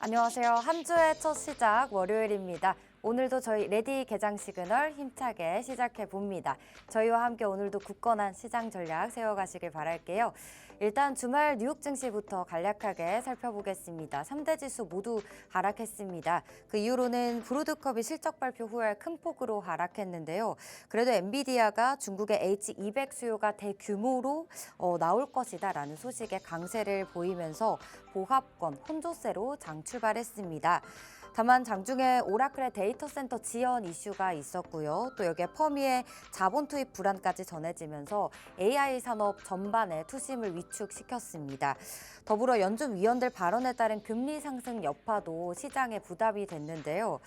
안녕하세요. 한 주의 첫 시작 월요일입니다. 오늘도 저희 레디 개장 시그널 힘차게 시작해 봅니다. 저희와 함께 오늘도 굳건한 시장 전략 세워가시길 바랄게요. 일단 주말 뉴욕 증시부터 간략하게 살펴보겠습니다. 3대 지수 모두 하락했습니다. 그 이후로는 브로드컵이 실적 발표 후에 큰 폭으로 하락했는데요. 그래도 엔비디아가 중국의 H200 수요가 대규모로 나올 것이다라는 소식에 강세를 보이면서 보합권 혼조세로 장 출발했습니다. 다만 장중에 오라클의 데이터 센터 지연 이슈가 있었고요. 또 여기에 퍼미의 자본 투입 불안까지 전해지면서 AI 산업 전반에 투심을 위축시켰습니다. 더불어 연준 위원들 발언에 따른 금리 상승 여파도 시장에 부담이 됐는데요.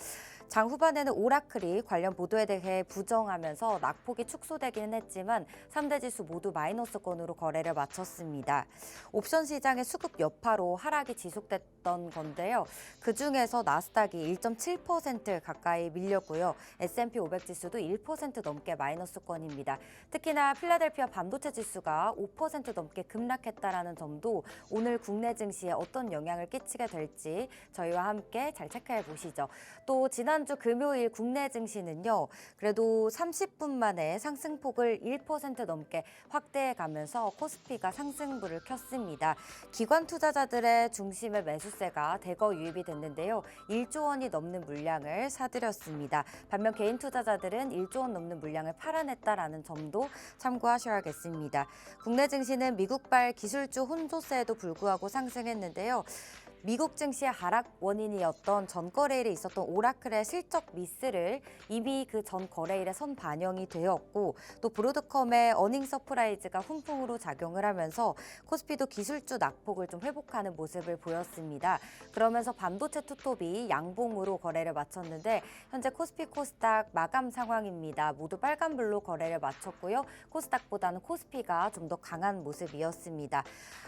장 후반에는 오라클이 관련 보도에 대해 부정하면서 낙폭이 축소되기는 했지만 3대 지수 모두 마이너스권으로 거래를 마쳤습니다. 옵션 시장의 수급 여파로 하락이 지속됐던 건데요. 그중에서 나스닥이 1.7% 가까이 밀렸고요. S&P 500 지수도 1% 넘게 마이너스권입니다. 특히나 필라델피아 반도체 지수가 5% 넘게 급락했다라는 점도 오늘 국내 증시에 어떤 영향을 끼치게 될지 저희와 함께 잘 체크해 보시죠. 또 지난주 금요일 국내 증시는요. 그래도 30분 만에 상승폭을 1% 넘게 확대해 가면서 코스피가 상승불을 켰습니다. 기관 투자자들의 중심의 매수세가 대거 유입이 됐는데요. 1조 원이 넘는 물량을 사들였습니다. 반면 개인 투자자들은 1조 원 넘는 물량을 팔아냈다라는 점도 참고하셔야겠습니다. 국내 증시는 미국발 기술주 혼조세에도 불구하고 상승했는데요. 미국 증시의 하락 원인이었던 전 거래일에 있었던 오라클의 실적 미스를 이미 그 전 거래일에 선 반영이 되었고 또 브로드컴의 어닝 서프라이즈가 훈풍으로 작용을 하면서 코스피도 기술주 낙폭을 좀 회복하는 모습을 보였습니다. 그러면서 반도체 투톱이 양봉으로 거래를 마쳤는데 현재 코스피 코스닥 마감 상황입니다. 모두 빨간불로 거래를 마쳤고요. 코스닥보다는 코스피가 좀 더 강한 모습이었습니다.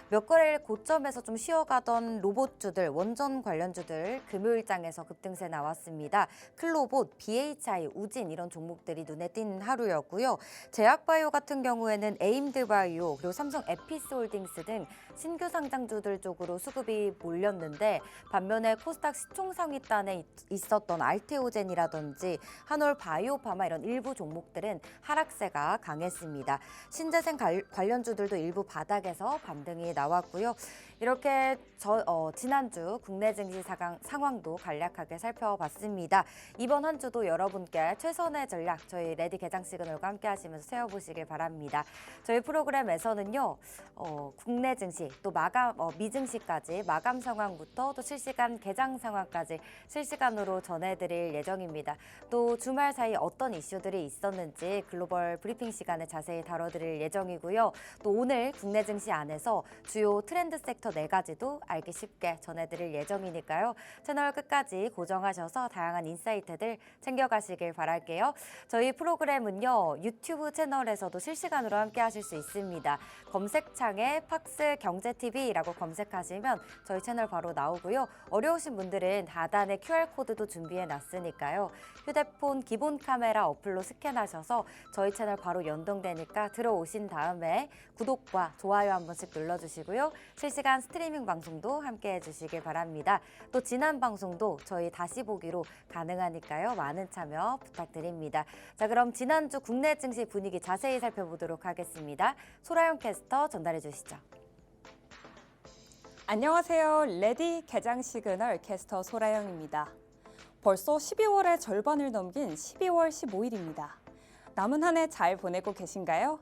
몇 거래일 고점에서 좀 쉬어가던 로봇주들, 원전 관련주들 금요일장에서 급등세 나왔습니다. 클로봇, BHI, 우진 이런 종목들이 눈에 띄는 하루였고요. 제약바이오 같은 경우에는 에임드바이오 그리고 삼성 에피스홀딩스 등 신규 상장주들 쪽으로 수급이 몰렸는데 반면에 코스닥 시총상위단에 있었던 알테오젠이라든지 한올 바이오파마 이런 일부 종목들은 하락세가 강했습니다. 신재생 관련주들도 일부 바닥에서 반등이 나왔고요. 이렇게 지난주 국내 증시 상황도 간략하게 살펴봤습니다. 이번 한 주도 여러분께 최선의 전략 저희 레디 개장 시그널과 함께 하시면서 세워보시길 바랍니다. 저희 프로그램에서는요. 국내 증시 또 미증시까지 마감 상황부터 또 실시간 개장 상황까지 실시간으로 전해드릴 예정입니다. 또 주말 사이 어떤 이슈들이 있었는지 글로벌 브리핑 시간에 자세히 다뤄드릴 예정이고요. 또 오늘 국내 증시 안에서 주요 트렌드 섹터 4가지도 알기 쉽게 전해드릴 예정이니까요. 채널 끝까지 고정하셔서 다양한 인사이트들 챙겨가시길 바랄게요. 저희 프로그램은요. 유튜브 채널에서도 실시간으로 함께 하실 수 있습니다. 검색창에 팍스 경제TV라고 검색하시면 저희 채널 바로 나오고요. 어려우신 분들은 하단에 QR코드도 준비해 놨으니까요. 휴대폰 기본 카메라 어플로 스캔하셔서 저희 채널 바로 연동되니까 들어오신 다음에 구독과 좋아요 한 번씩 눌러주시고요. 실시간 스트리밍 방송도 함께 해주시길 바랍니다. 또 지난 방송도 저희 다시 보기로 가능하니까요. 많은 참여 부탁드립니다. 자, 그럼 지난주 국내 증시 분위기 자세히 살펴보도록 하겠습니다. 소라영 캐스터 전달해 주시죠. 안녕하세요. 레디 개장 시그널 캐스터 소라영입니다. 벌써 12월의 절반을 넘긴 12월 15일입니다. 남은 한 해 잘 보내고 계신가요?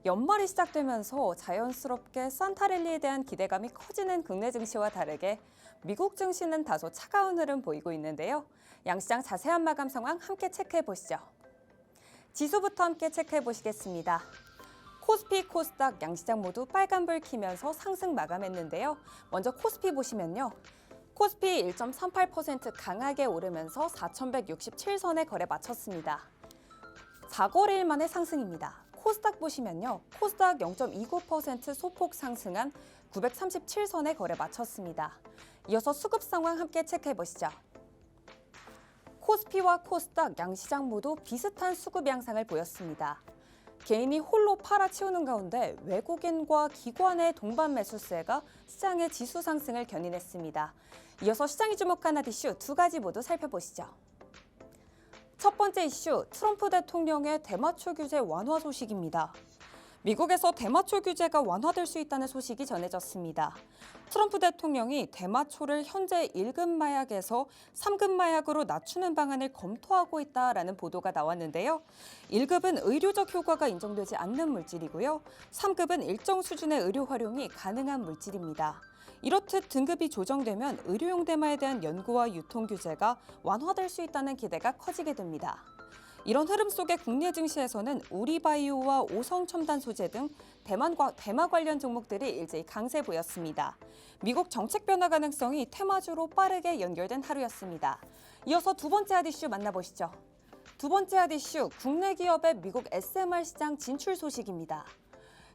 연말이 시작되면서 자연스럽게 산타랠리에 대한 기대감이 커지는 국내 증시와 다르게 미국 증시는 다소 차가운 흐름 보이고 있는데요. 양시장 자세한 마감 상황 함께 체크해 보시죠. 지수부터 함께 체크해 보시겠습니다. 코스피, 코스닥 양시장 모두 빨간불 켜면서 상승 마감했는데요. 먼저 코스피 보시면요. 코스피 1.38% 강하게 오르면서 4,167선에 거래 마쳤습니다. 4거래일 만의 상승입니다. 코스닥 보시면요. 코스닥 0.29% 소폭 상승한 937선에 거래 마쳤습니다. 이어서 수급 상황 함께 체크해 보시죠. 코스피와 코스닥 양시장 모두 비슷한 수급 양상을 보였습니다. 개인이 홀로 팔아치우는 가운데 외국인과 기관의 동반 매수세가 시장의 지수 상승을 견인했습니다. 이어서 시장이 주목한 핫 이슈 두 가지 모두 살펴보시죠. 첫 번째 이슈, 트럼프 대통령의 대마초 규제 완화 소식입니다. 미국에서 대마초 규제가 완화될 수 있다는 소식이 전해졌습니다. 트럼프 대통령이 대마초를 현재 1급 마약에서 3급 마약으로 낮추는 방안을 검토하고 있다라는 보도가 나왔는데요. 1급은 의료적 효과가 인정되지 않는 물질이고요. 3급은 일정 수준의 의료 활용이 가능한 물질입니다. 이렇듯 등급이 조정되면 의료용 대마에 대한 연구와 유통 규제가 완화될 수 있다는 기대가 커지게 됩니다. 이런 흐름 속에 국내 증시에서는 우리바이오와 오성첨단 소재 등 대마 관련 종목들이 일제히 강세 보였습니다. 미국 정책 변화 가능성이 테마주로 빠르게 연결된 하루였습니다. 이어서 두 번째 핫 이슈 만나보시죠. 두 번째 핫 이슈, 국내 기업의 미국 SMR 시장 진출 소식입니다.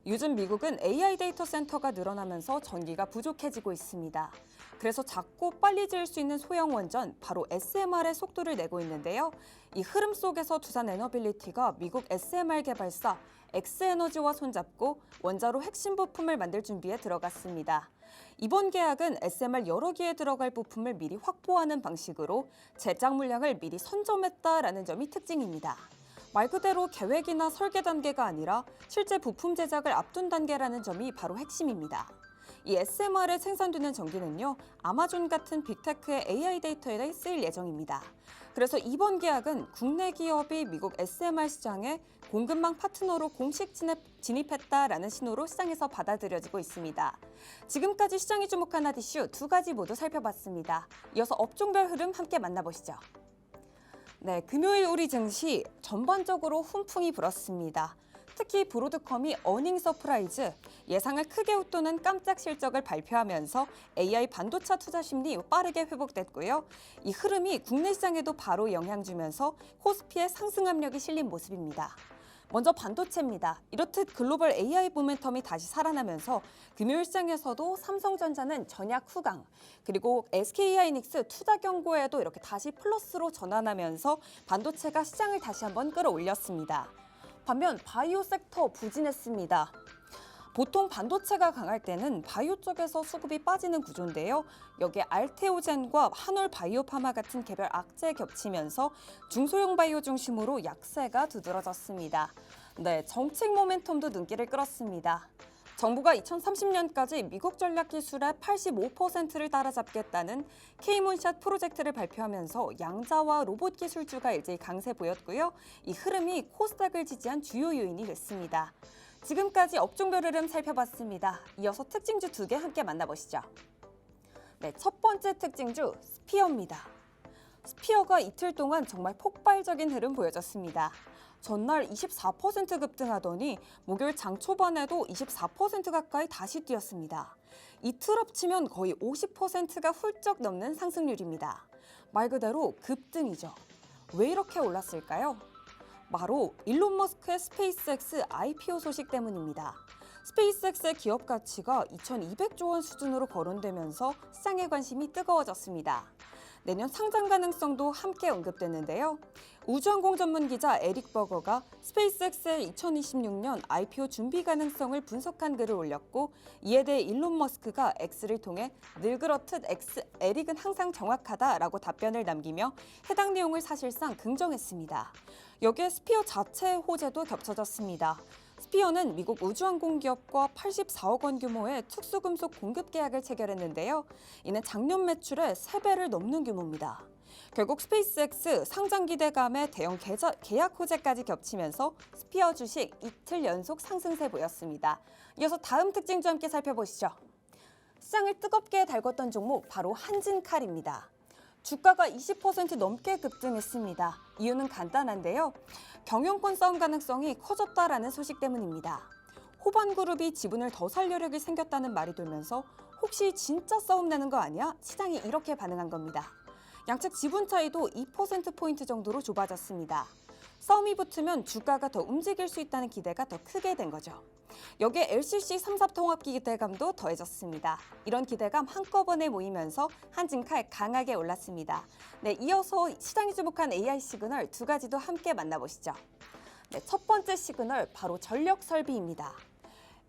요즘 미국은 AI 데이터 센터가 늘어나면서 전기가 부족해지고 있습니다. 그래서 작고 빨리 지을 수 있는 소형 원전, 바로 SMR의 속도를 내고 있는데요. 이 흐름 속에서 두산 에너빌리티가 미국 SMR 개발사 엑스에너지와 손잡고 원자로 핵심 부품을 만들 준비에 들어갔습니다. 이번 계약은 SMR 여러 기에 들어갈 부품을 미리 확보하는 방식으로 제작 물량을 미리 선점했다라는 점이 특징입니다. 말 그대로 계획이나 설계 단계가 아니라 실제 부품 제작을 앞둔 단계라는 점이 바로 핵심입니다. 이 SMR에 생산되는 전기는요, 아마존 같은 빅테크의 AI 데이터에 쓰일 예정입니다. 그래서 이번 계약은 국내 기업이 미국 SMR 시장에 공급망 파트너로 공식 진입했다라는 신호로 시장에서 받아들여지고 있습니다. 지금까지 시장이 주목한 핫 이슈 두 가지 모두 살펴봤습니다. 이어서 업종별 흐름 함께 만나보시죠. 네, 금요일 우리 증시 전반적으로 훈풍이 불었습니다. 특히 브로드컴이 어닝 서프라이즈, 예상을 크게 웃도는 깜짝 실적을 발표하면서 AI 반도체 투자 심리 빠르게 회복됐고요. 이 흐름이 국내 시장에도 바로 영향 주면서 코스피의 상승 압력이 실린 모습입니다. 먼저 반도체입니다. 이렇듯 글로벌 AI 모멘텀이 다시 살아나면서 금요일 시장에서도 삼성전자는 전약 후강, 그리고 SK하이닉스 투자 경고에도 이렇게 다시 플러스로 전환하면서 반도체가 시장을 다시 한번 끌어올렸습니다. 반면 바이오 섹터 부진했습니다. 보통 반도체가 강할 때는 바이오 쪽에서 수급이 빠지는 구조인데요. 여기에 알테오젠과 한올 바이오파마 같은 개별 악재 겹치면서 중소형 바이오 중심으로 약세가 두드러졌습니다. 네, 정책 모멘텀도 눈길을 끌었습니다. 정부가 2030년까지 미국 전략 기술의 85%를 따라잡겠다는 K문샷 프로젝트를 발표하면서 양자와 로봇 기술주가 일제히 강세 보였고요. 이 흐름이 코스닥을 지지한 주요 요인이 됐습니다. 지금까지 업종별 흐름 살펴봤습니다. 이어서 특징주 두 개 함께 만나보시죠. 네, 첫 번째 특징주 스피어입니다. 스피어가 이틀 동안 정말 폭발적인 흐름 보여줬습니다. 전날 24% 급등하더니 목요일 장 초반에도 24% 가까이 다시 뛰었습니다. 이틀 합치면 거의 50%가 훌쩍 넘는 상승률입니다. 말 그대로 급등이죠. 왜 이렇게 올랐을까요? 바로 일론 머스크의 스페이스X IPO 소식 때문입니다. 스페이스X의 기업 가치가 2,200조 원 수준으로 거론되면서 시장의 관심이 뜨거워졌습니다. 내년 상장 가능성도 함께 언급됐는데요. 우주항공 전문 기자 에릭 버거가 스페이스X의 2026년 IPO 준비 가능성을 분석한 글을 올렸고, 이에 대해 일론 머스크가 X를 통해 늘 그렇듯 에릭은 항상 정확하다라고 답변을 남기며 해당 내용을 사실상 긍정했습니다. 여기에 스피어 자체의 호재도 겹쳐졌습니다. 스피어는 미국 우주항공 기업과 84억 원 규모의 특수금속 공급 계약을 체결했는데요. 이는 작년 매출의 3배를 넘는 규모입니다. 결국 스페이스X 상장 기대감에 대형 계약 호재까지 겹치면서 스피어 주식 이틀 연속 상승세 보였습니다. 이어서 다음 특징주 함께 살펴보시죠. 시장을 뜨겁게 달궜던 종목 바로 한진칼입니다. 주가가 20% 넘게 급등했습니다. 이유는 간단한데요. 경영권 싸움 가능성이 커졌다라는 소식 때문입니다. 호반그룹이 지분을 더 살 여력이 생겼다는 말이 돌면서 혹시 진짜 싸움 나는 거 아니야? 시장이 이렇게 반응한 겁니다. 양측 지분 차이도 2%포인트 정도로 좁아졌습니다. 싸움이 붙으면 주가가 더 움직일 수 있다는 기대가 더 크게 된 거죠. 여기에 LCC 3사 통합 기대감도 더해졌습니다. 이런 기대감 한꺼번에 모이면서 한진칼 강하게 올랐습니다. 네, 이어서 시장이 주목한 AI 시그널 두 가지도 함께 만나보시죠. 네, 첫 번째 시그널 바로 전력 설비입니다.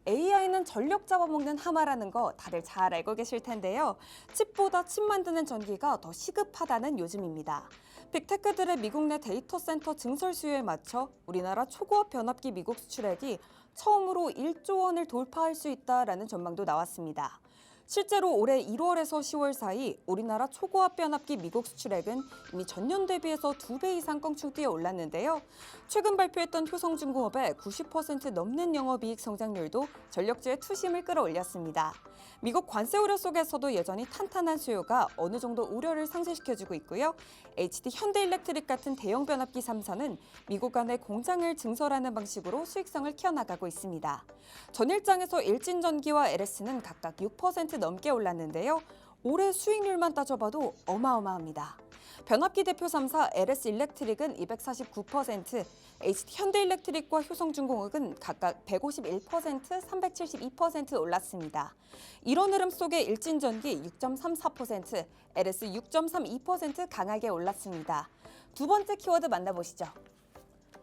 AI는 전력 잡아먹는 하마라는 거 다들 잘 알고 계실 텐데요. 칩보다 칩 만드는 전기가 더 시급하다는 요즘입니다. 빅테크들의 미국 내 데이터 센터 증설 수요에 맞춰 우리나라 초고압 변압기 미국 수출액이 처음으로 1조 원을 돌파할 수 있다라는 전망도 나왔습니다. 실제로 올해 1월에서 10월 사이 우리나라 초고압 변압기 미국 수출액은 이미 전년 대비해서 2배 이상 껑충 뛰어 올랐는데요. 최근 발표했던 효성중공업의 90% 넘는 영업이익 성장률도 전력주의 투심을 끌어올렸습니다. 미국 관세 우려 속에서도 여전히 탄탄한 수요가 어느 정도 우려를 상쇄시켜주고 있고요. HD 현대일렉트릭 같은 대형 변압기 3사는 미국 안에 공장을 증설하는 방식으로 수익성을 키워나가고 있습니다. 전일장에서 일진전기와 LS는 각각 6% 넘게 올랐는데요. 올해 수익률만 따져봐도 어마어마합니다. 변압기 대표 3사 LS 일렉트릭은 249%, HD 현대일렉트릭과 효성중공업은 각각 151%, 372% 올랐습니다. 이런 흐름 속에 일진전기 6.34%, LS 6.32% 강하게 올랐습니다. 두 번째 키워드 만나보시죠.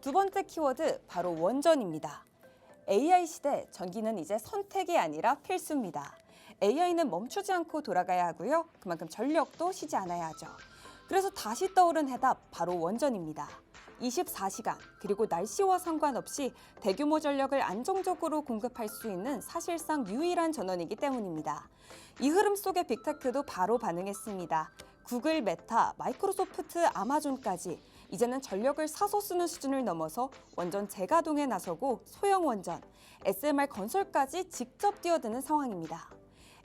두 번째 키워드 바로 원전입니다. AI 시대 전기는 이제 선택이 아니라 필수입니다. AI는 멈추지 않고 돌아가야 하고요. 그만큼 전력도 쉬지 않아야 하죠. 그래서 다시 떠오른 해답 바로 원전입니다. 24시간 그리고 날씨와 상관없이 대규모 전력을 안정적으로 공급할 수 있는 사실상 유일한 전원이기 때문입니다. 이 흐름 속에 빅테크도 바로 반응했습니다. 구글, 메타, 마이크로소프트, 아마존까지 이제는 전력을 사서 쓰는 수준을 넘어서 원전 재가동에 나서고 소형 원전, SMR 건설까지 직접 뛰어드는 상황입니다.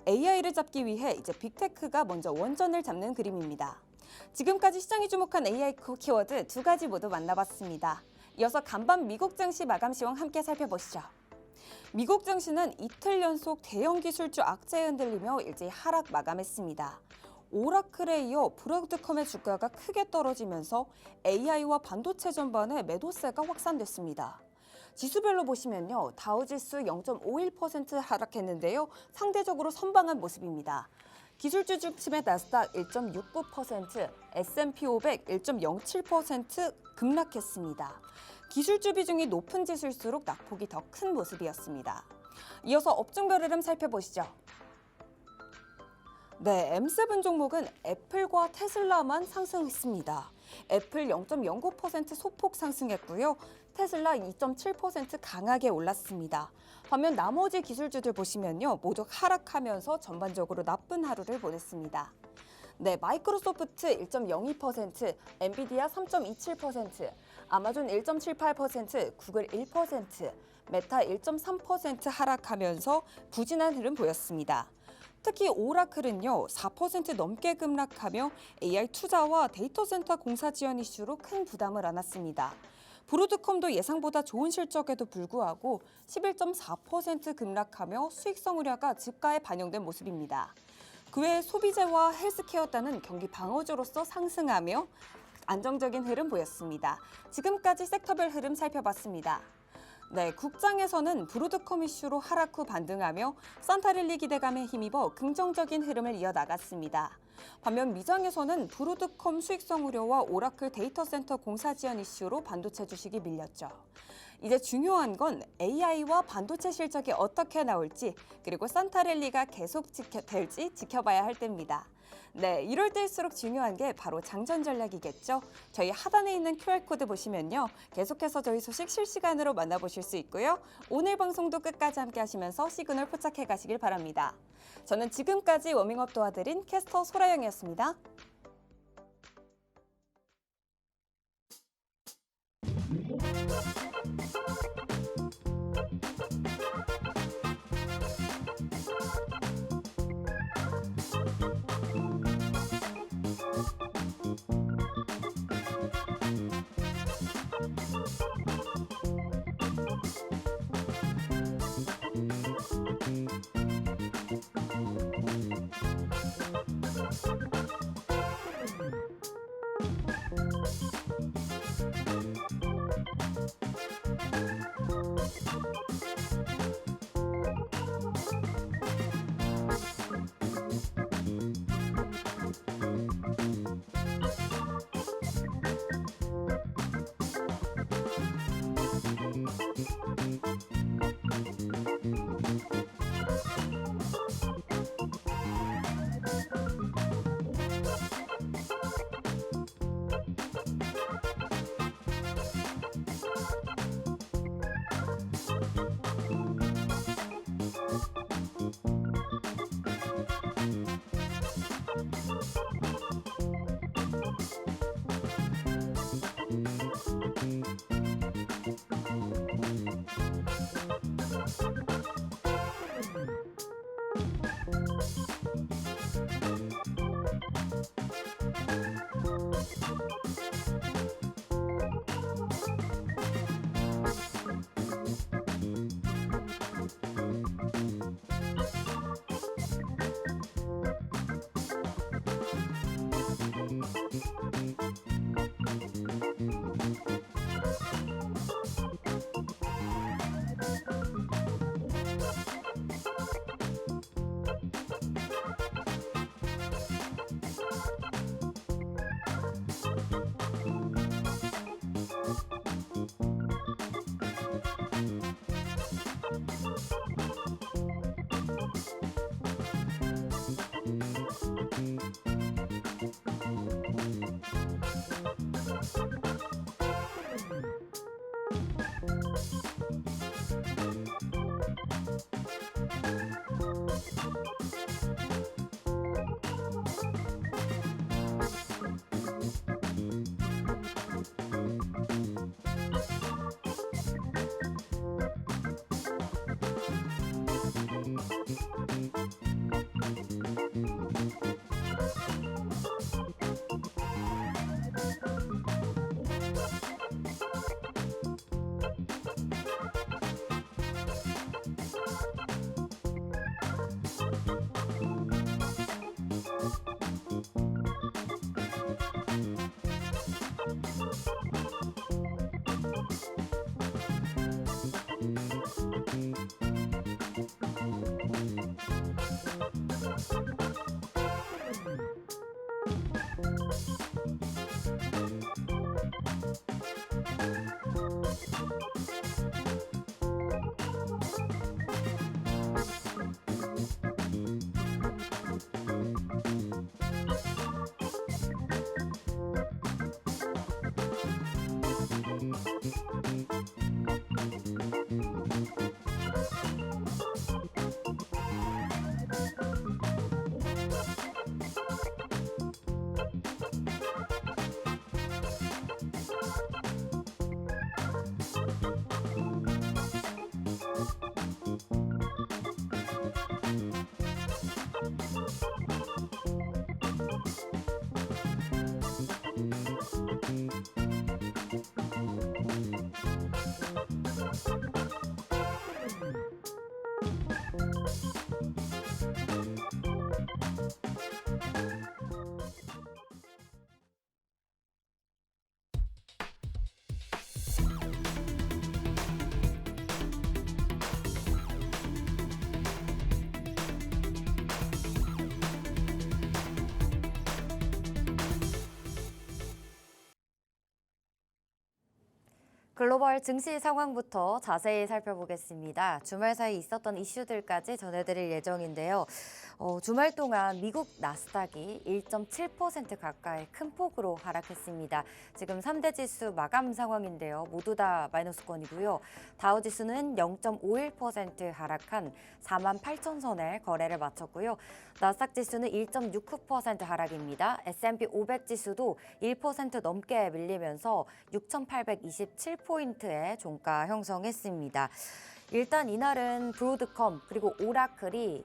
AI를 잡기 위해 이제 빅테크가 먼저 원전을 잡는 그림입니다. 지금까지 시장이 주목한 AI 키워드 두 가지 모두 만나봤습니다. 이어서 간밤 미국 증시 마감 시황 함께 살펴보시죠. 미국 증시는 이틀 연속 대형 기술주 악재에 흔들리며 일제히 하락 마감했습니다. 오라클에 이어 브로드컴의 주가가 크게 떨어지면서 AI와 반도체 전반에 매도세가 확산됐습니다. 지수별로 보시면요. 다우지수 0.51% 하락했는데요. 상대적으로 선방한 모습입니다. 기술주 중심의 나스닥 1.69%, S&P 500 1.07% 급락했습니다. 기술주 비중이 높은 지수일수록 낙폭이 더 큰 모습이었습니다. 이어서 업종별 흐름 살펴보시죠. 네, M7 종목은 애플과 테슬라만 상승했습니다. 애플 0.09% 소폭 상승했고요. 테슬라 2.7% 강하게 올랐습니다. 반면 나머지 기술주들 보시면요. 모두 하락하면서 전반적으로 나쁜 하루를 보냈습니다. 네, 마이크로소프트 1.02%, 엔비디아 3.27%, 아마존 1.78%, 구글 1%, 메타 1.3% 하락하면서 부진한 흐름 보였습니다. 특히 오라클은요 4% 넘게 급락하며 AI 투자와 데이터 센터 공사 지원 이슈로 큰 부담을 안았습니다. 브로드컴도 예상보다 좋은 실적에도 불구하고 11.4% 급락하며 수익성 우려가 주가에 반영된 모습입니다. 그 외에 소비재와 헬스케어단은 경기 방어주로서 상승하며 안정적인 흐름 보였습니다. 지금까지 섹터별 흐름 살펴봤습니다. 네, 국장에서는 브로드컴 이슈로 하락 후 반등하며 산타랠리 기대감에 힘입어 긍정적인 흐름을 이어나갔습니다. 반면 미장에서는 브로드컴 수익성 우려와 오라클 데이터 센터 공사 지원 이슈로 반도체 주식이 밀렸죠. 이제 중요한 건 AI와 반도체 실적이 어떻게 나올지 그리고 산타랠리가 계속 될지 지켜봐야 할 때입니다. 네, 이럴 때일수록 중요한 게 바로 장전 전략이겠죠. 저희 하단에 있는 QR코드 보시면요. 계속해서 저희 소식 실시간으로 만나보실 수 있고요. 오늘 방송도 끝까지 함께 하시면서 시그널 포착해 가시길 바랍니다. 저는 지금까지 워밍업 도와드린 캐스터 소라영이었습니다. 글로벌 증시 상황부터 자세히 살펴보겠습니다. 주말 사이 있었던 이슈들까지 전해드릴 예정인데요. 주말 동안 미국 나스닥이 1.7% 가까이 큰 폭으로 하락했습니다. 지금 3대 지수 마감 상황인데요. 모두 다 마이너스권이고요. 다우 지수는 0.51% 하락한 48,000선에 거래를 마쳤고요. 나스닥 지수는 1.69% 하락입니다. S&P 500 지수도 1% 넘게 밀리면서 6,827포인트의 종가 형성했습니다. 일단 이날은 브로드컴 그리고 오라클이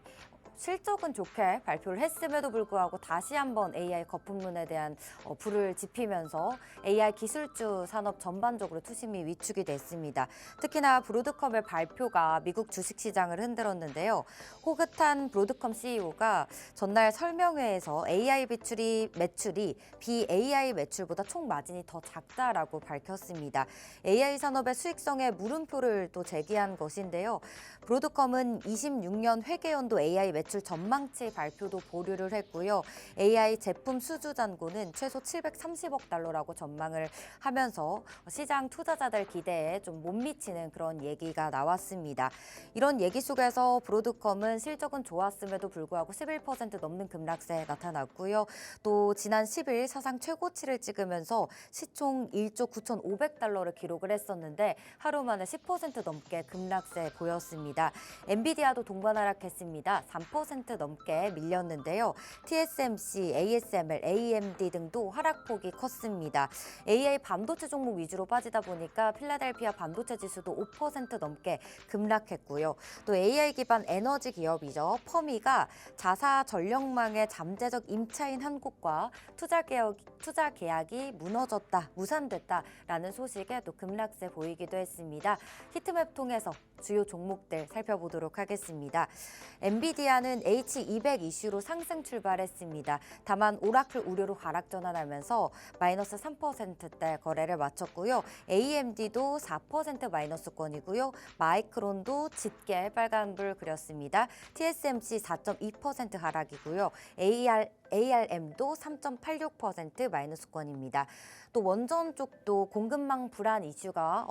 실적은 좋게 발표를 했음에도 불구하고 다시 한번 AI 거품론에 대한 불을 지피면서 AI 기술주 산업 전반적으로 투심이 위축이 됐습니다. 특히나 브로드컴의 발표가 미국 주식시장을 흔들었는데요. 호긋한 브로드컴 CEO가 전날 설명회에서 AI 매출이 BAI 매출보다 총 마진이 더 작다라고 밝혔습니다. AI 산업의 수익성에 물음표를 또 제기한 것인데요. 브로드컴은 26년 회계연도 AI 매출 전망치 발표도 보류를 했고요. AI 제품 수주 잔고는 최소 730억 달러라고 전망을 하면서 시장 투자자들 기대에 좀 못 미치는 그런 얘기가 나왔습니다. 이런 얘기 속에서 브로드컴은 실적은 좋았음에도 불구하고 11% 넘는 급락세 나타났고요. 또 지난 10일 사상 최고치를 찍으면서 시총 1조 9,500달러를 기록을 했었는데 하루 만에 10% 넘게 급락세 보였습니다. 엔비디아도 동반 하락했습니다. 3% 넘게 밀렸는데요. TSMC, ASML, AMD 등도 하락폭이 컸습니다. AI 반도체 종목 위주로 빠지다 보니까 필라델피아 반도체 지수도 5% 넘게 급락했고요. 또 AI 기반 에너지 기업이죠. 퍼미가 자사 전력망의 잠재적 임차인 한국과 투자 계약이 무산됐다라는 소식에 또 급락세 보이기도 했습니다. 히트맵 통해서 주요 종목들 살펴보도록 하겠습니다. 엔비디아는 H200 이슈로 상승 출발했습니다. 다만 오라클 우려로 하락 전환하면서 마이너스 3%대 거래를 마쳤고요. AMD도 4% 마이너스권이고요. 마이크론도 짙게 빨간불 그렸습니다. TSMC 4.2% 하락이고요. ARM도 3.86% 마이너스권입니다. 또 원전 쪽도 공급망 불안 이슈가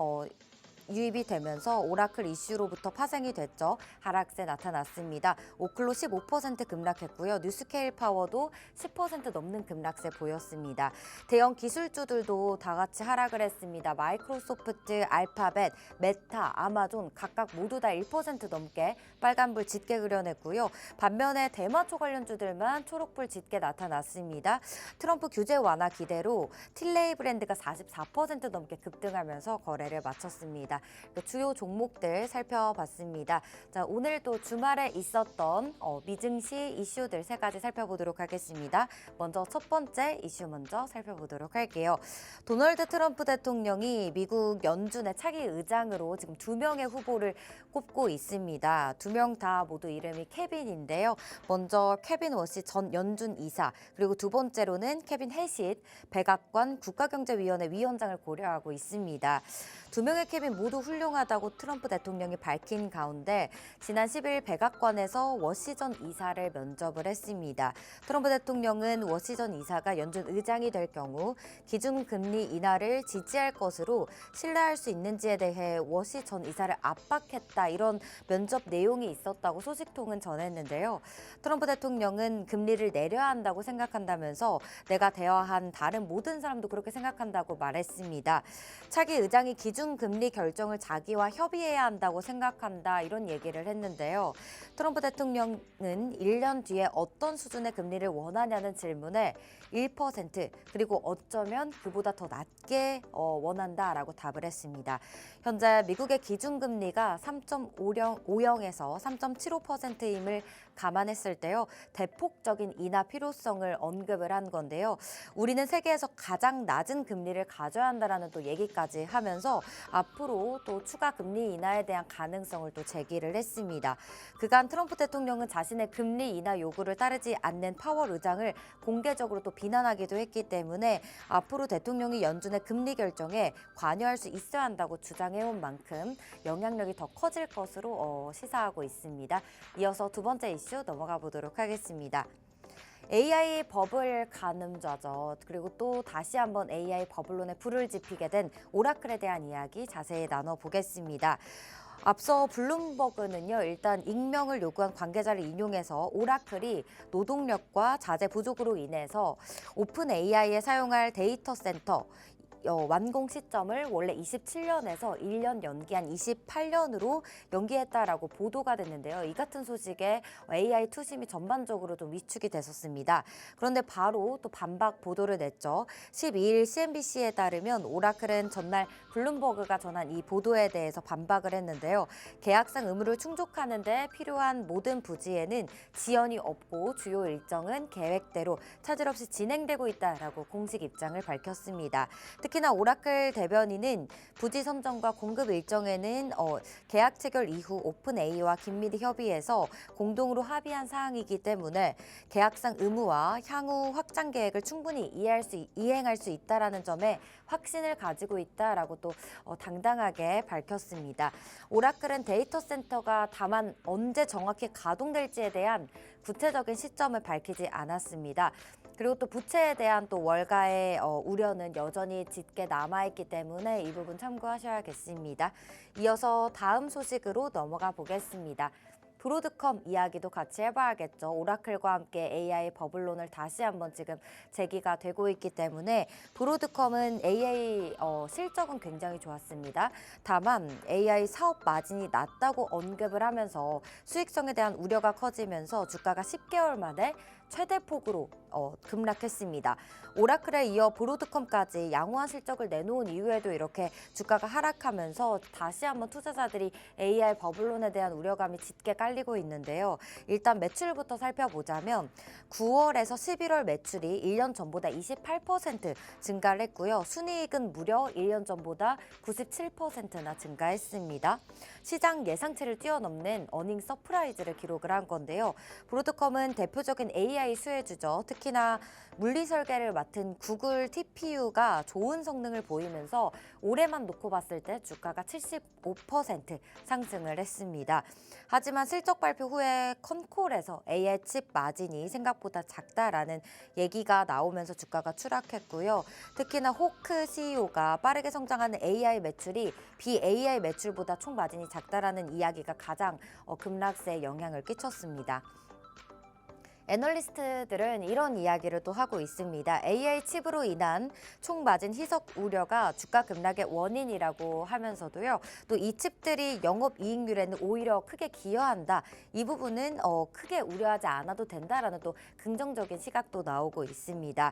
유입이 되면서 오라클 이슈로부터 파생이 됐죠. 하락세 나타났습니다. 오클로 15% 급락했고요. 뉴스케일 파워도 10% 넘는 급락세 보였습니다. 대형 기술주들도 다 같이 하락을 했습니다. 마이크로소프트, 알파벳, 메타, 아마존 각각 모두 다 1% 넘게 빨간불 짙게 그려냈고요. 반면에 대마초 관련주들만 초록불 짙게 나타났습니다. 트럼프 규제 완화 기대로 틸레이 브랜드가 44% 넘게 급등하면서 거래를 마쳤습니다. 주요 종목들 살펴봤습니다. 자, 오늘도 주말에 있었던 미증시 이슈들 세 가지 살펴보도록 하겠습니다. 먼저 첫 번째 이슈 먼저 살펴보도록 할게요. 도널드 트럼프 대통령이 미국 연준의 차기 의장으로 지금 2명의 후보를 꼽고 있습니다. 2명 다 모두 이름이 케빈인데요. 먼저 케빈 워시 전 연준 이사, 그리고 두 번째로는 케빈 해싯 백악관 국가경제위원회 위원장을 고려하고 있습니다. 2명의 케빈 모두 훌륭하다고 트럼프 대통령이 밝힌 가운데 지난 10일 백악관에서 워시 전 이사를 면접을 했습니다. 트럼프 대통령은 워시 전 이사가 연준 의장이 될 경우 기준금리 인하를 지지할 것으로 신뢰할 수 있는지에 대해 워시 전 이사를 압박했다, 이런 면접 내용이 있었다고 소식통은 전했는데요. 트럼프 대통령은 금리를 내려야 한다고 생각한다면서 내가 대화한 다른 모든 사람도 그렇게 생각한다고 말했습니다. 차기 의장이 기준금리 결정을 자기와 협의해야 한다고 생각한다, 이런 얘기를 했는데요. 트럼프 대통령은 1년 뒤에 어떤 수준의 금리를 원하냐는 질문에 1% 그리고 어쩌면 그보다 더 낮게 원한다라고 답을 했습니다. 현재 미국의 기준금리가 3.50에서 3.75%임을 감안했을 때요, 대폭적인 인하 필요성을 언급을 한 건데요. 우리는 세계에서 가장 낮은 금리를 가져야 한다라는 또 얘기까지 하면서 앞으로 또 추가 금리 인하에 대한 가능성을 또 제기를 했습니다. 그간 트럼프 대통령은 자신의 금리 인하 요구를 따르지 않는 파월 의장을 공개적으로 또 비난하기도 했기 때문에 앞으로 대통령이 연준의 금리 결정에 관여할 수 있어야 한다고 주장해온 만큼 영향력이 더 커질 것으로 시사하고 있습니다. 이어서 두 번째 이슈 넘어가 보도록 하겠습니다. AI 버블 가늠자죠. 그리고 또 다시 한번 AI 버블론에 불을 지피게 된 오라클에 대한 이야기 자세히 나눠보겠습니다. 앞서 블룸버그는요, 일단 익명을 요구한 관계자를 인용해서 오라클이 노동력과 자재 부족으로 인해서 오픈 AI에 사용할 데이터 센터 완공 시점을 원래 27년에서 1년 연기한 28년으로 연기했다라고 보도가 됐는데요. 이 같은 소식에 AI 투심이 전반적으로 좀 위축이 됐었습니다. 그런데 바로 또 반박 보도를 냈죠. 12일 CNBC에 따르면 오라클은 전날 블룸버그가 전한 이 보도에 대해서 반박을 했는데요. 계약상 의무를 충족하는 데 필요한 모든 부지에는 지연이 없고 주요 일정은 계획대로 차질 없이 진행되고 있다라고 공식 입장을 밝혔습니다. 특히나 오라클 대변인은 부지 선정과 공급 일정에는 계약 체결 이후 오픈 A와 긴밀히 협의해서 공동으로 합의한 사항이기 때문에 계약상 의무와 향후 확장 계획을 충분히 이행할 수 있다라는 점에 확신을 가지고 있다라고 또 당당하게 밝혔습니다. 오라클은 데이터 센터가 다만 언제 정확히 가동될지에 대한 구체적인 시점을 밝히지 않았습니다. 그리고 또 부채에 대한 또 월가의 우려는 여전히 짙게 남아있기 때문에 이 부분 참고하셔야겠습니다. 이어서 다음 소식으로 넘어가 보겠습니다. 브로드컴 이야기도 같이 해봐야겠죠. 오라클과 함께 AI 버블론을 다시 한번 지금 제기가 되고 있기 때문에 브로드컴은 AI 실적은 굉장히 좋았습니다. 다만 AI 사업 마진이 낮다고 언급을 하면서 수익성에 대한 우려가 커지면서 주가가 10개월 만에 최대폭으로 급락했습니다. 오라클에 이어 브로드컴까지 양호한 실적을 내놓은 이후에도 이렇게 주가가 하락하면서 다시 한번 투자자들이 AI 버블론에 대한 우려감이 짙게 깔리고 있는데요. 일단 매출부터 살펴보자면 9월에서 11월 매출이 1년 전보다 28% 증가를 했고요. 순이익은 무려 1년 전보다 97%나 증가했습니다. 시장 예상치를 뛰어넘는 어닝 서프라이즈를 기록을 한 건데요. 브로드컴은 대표적인 AI 수혜주죠. 특히나 물리 설계를 맡은 구글 TPU가 좋은 성능을 보이면서 올해만 놓고 봤을 때 주가가 75% 상승을 했습니다. 하지만 실적 발표 후에 컨콜에서 AI 칩 마진이 생각보다 작다라는 얘기가 나오면서 주가가 추락했고요. 특히나 호크 CEO가 빠르게 성장하는 AI 매출이 BAI 매출보다 총 마진이 작다라는 이야기가 가장 급락세에 영향을 끼쳤습니다. 애널리스트들은 이런 이야기를 또 하고 있습니다. AI 칩으로 인한 총 마진 희석 우려가 주가 급락의 원인이라고 하면서도요. 또 이 칩들이 영업 이익률에는 오히려 크게 기여한다. 이 부분은 크게 우려하지 않아도 된다라는 또 긍정적인 시각도 나오고 있습니다.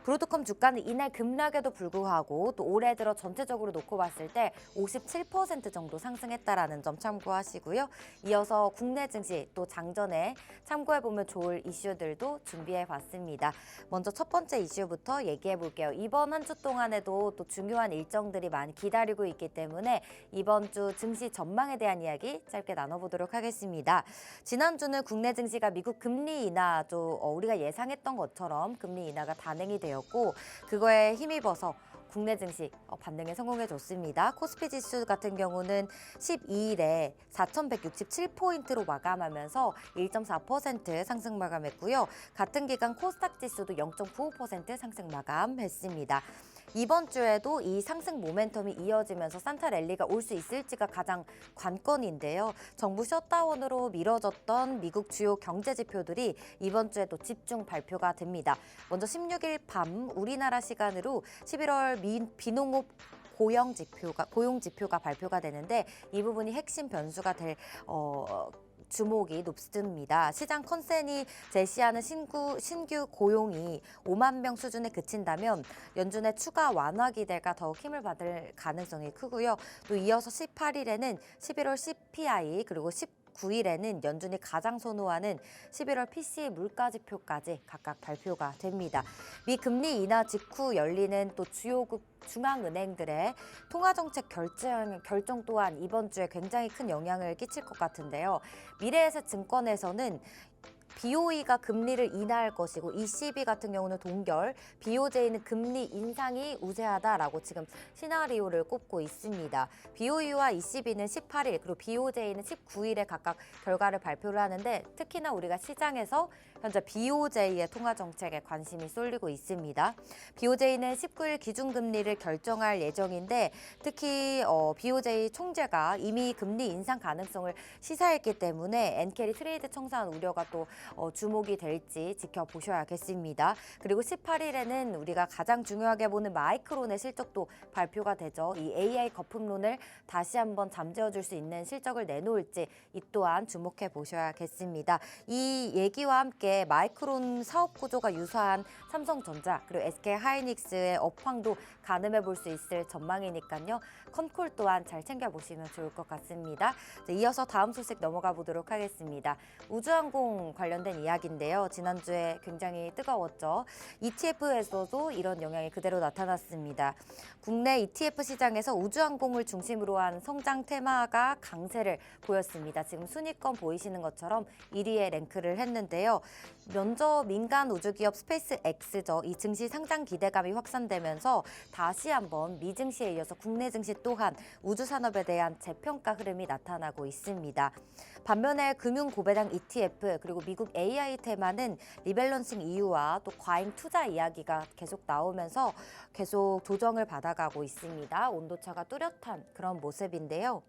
브로드컴 주가는 이날 급락에도 불구하고 또 올해 들어 전체적으로 놓고 봤을 때 57% 정도 상승했다라는 점 참고하시고요. 이어서 국내 증시 또 장전에 참고해보면 좋을 이슈들도 준비해봤습니다. 먼저 첫 번째 이슈부터 얘기해볼게요. 이번 한 주 동안에도 또 중요한 일정들이 많이 기다리고 있기 때문에 이번 주 증시 전망에 대한 이야기 짧게 나눠보도록 하겠습니다. 지난주는 국내 증시가 미국 금리 인하 우리가 예상했던 것처럼 금리 인하가 단행이 되었고 그거에 힘입어서 국내 증시 반등에 성공해줬습니다. 코스피 지수 같은 경우는 12일에 4,167포인트로 마감하면서 1.4% 상승 마감했고요. 같은 기간 코스닥 지수도 0.95% 상승 마감했습니다. 이번 주에도 이 상승 모멘텀이 이어지면서 산타 랠리가 올 수 있을지가 가장 관건인데요. 정부 셧다운으로 미뤄졌던 미국 주요 경제 지표들이 이번 주에도 집중 발표가 됩니다. 먼저 16일 밤 우리나라 시간으로 11월 비농업 고용 지표가 발표가 되는데 이 부분이 핵심 변수가 될 주목이 높습니다. 시장 컨센이 제시하는 신규 고용이 5만 명 수준에 그친다면 연준의 추가 완화 기대가 더욱 힘을 받을 가능성이 크고요. 또 이어서 18일에는 11월 CPI 그리고 19일에는 연준이 가장 선호하는 11월 PCE 물가 지표까지 각각 발표가 됩니다. 미 금리 인하 직후 열리는 또 주요국 중앙은행들의 통화정책 결정 또한 이번 주에 굉장히 큰 영향을 끼칠 것 같은데요. 미래에셋증권에서는 BOE가 금리를 인하할 것이고 ECB 같은 경우는 동결, BOJ는 금리 인상이 우세하다라고 지금 시나리오를 꼽고 있습니다. BOE와 ECB는 18일 그리고 BOJ는 19일에 각각 결과를 발표를 하는데 특히나 우리가 시장에서 현재 BOJ의 통화 정책에 관심이 쏠리고 있습니다. BOJ는 19일 기준금리를 결정할 예정인데 특히 BOJ 총재가 이미 금리 인상 가능성을 시사했기 때문에 엔캐리 트레이드 청산 우려가 또 주목이 될지 지켜보셔야겠습니다. 그리고 18일에는 우리가 가장 중요하게 보는 마이크론의 실적도 발표가 되죠. 이 AI 거품론을 다시 한번 잠재워줄 수 있는 실적을 내놓을지 이 또한 주목해 보셔야겠습니다. 이 얘기와 함께 마이크론 사업 구조가 유사한 삼성전자 그리고 SK하이닉스의 업황도 가늠해 볼 수 있을 전망이니까요. 컨콜 또한 잘 챙겨보시면 좋을 것 같습니다. 이어서 다음 소식 넘어가 보도록 하겠습니다. 우주항공 관련된 이야기인데요. 지난주에 굉장히 뜨거웠죠. ETF에서도 이런 영향이 그대로 나타났습니다. 국내 ETF 시장에서 우주항공을 중심으로 한 성장 테마가 강세를 보였습니다. 지금 순위권 보이시는 것처럼 1위에 랭크를 했는데요. 먼저 민간 우주기업 스페이스X죠. 이 증시 상장 기대감이 확산되면서 다시 한번 미증시에 이어서 국내 증시 또한 우주산업에 대한 재평가 흐름이 나타나고 있습니다. 반면에 금융 고배당 ETF 그리고 미국 AI 테마는 리밸런싱 이유와 또 과잉 투자 이야기가 계속 나오면서 계속 조정을 받아가고 있습니다. 온도차가 뚜렷한 그런 모습인데요.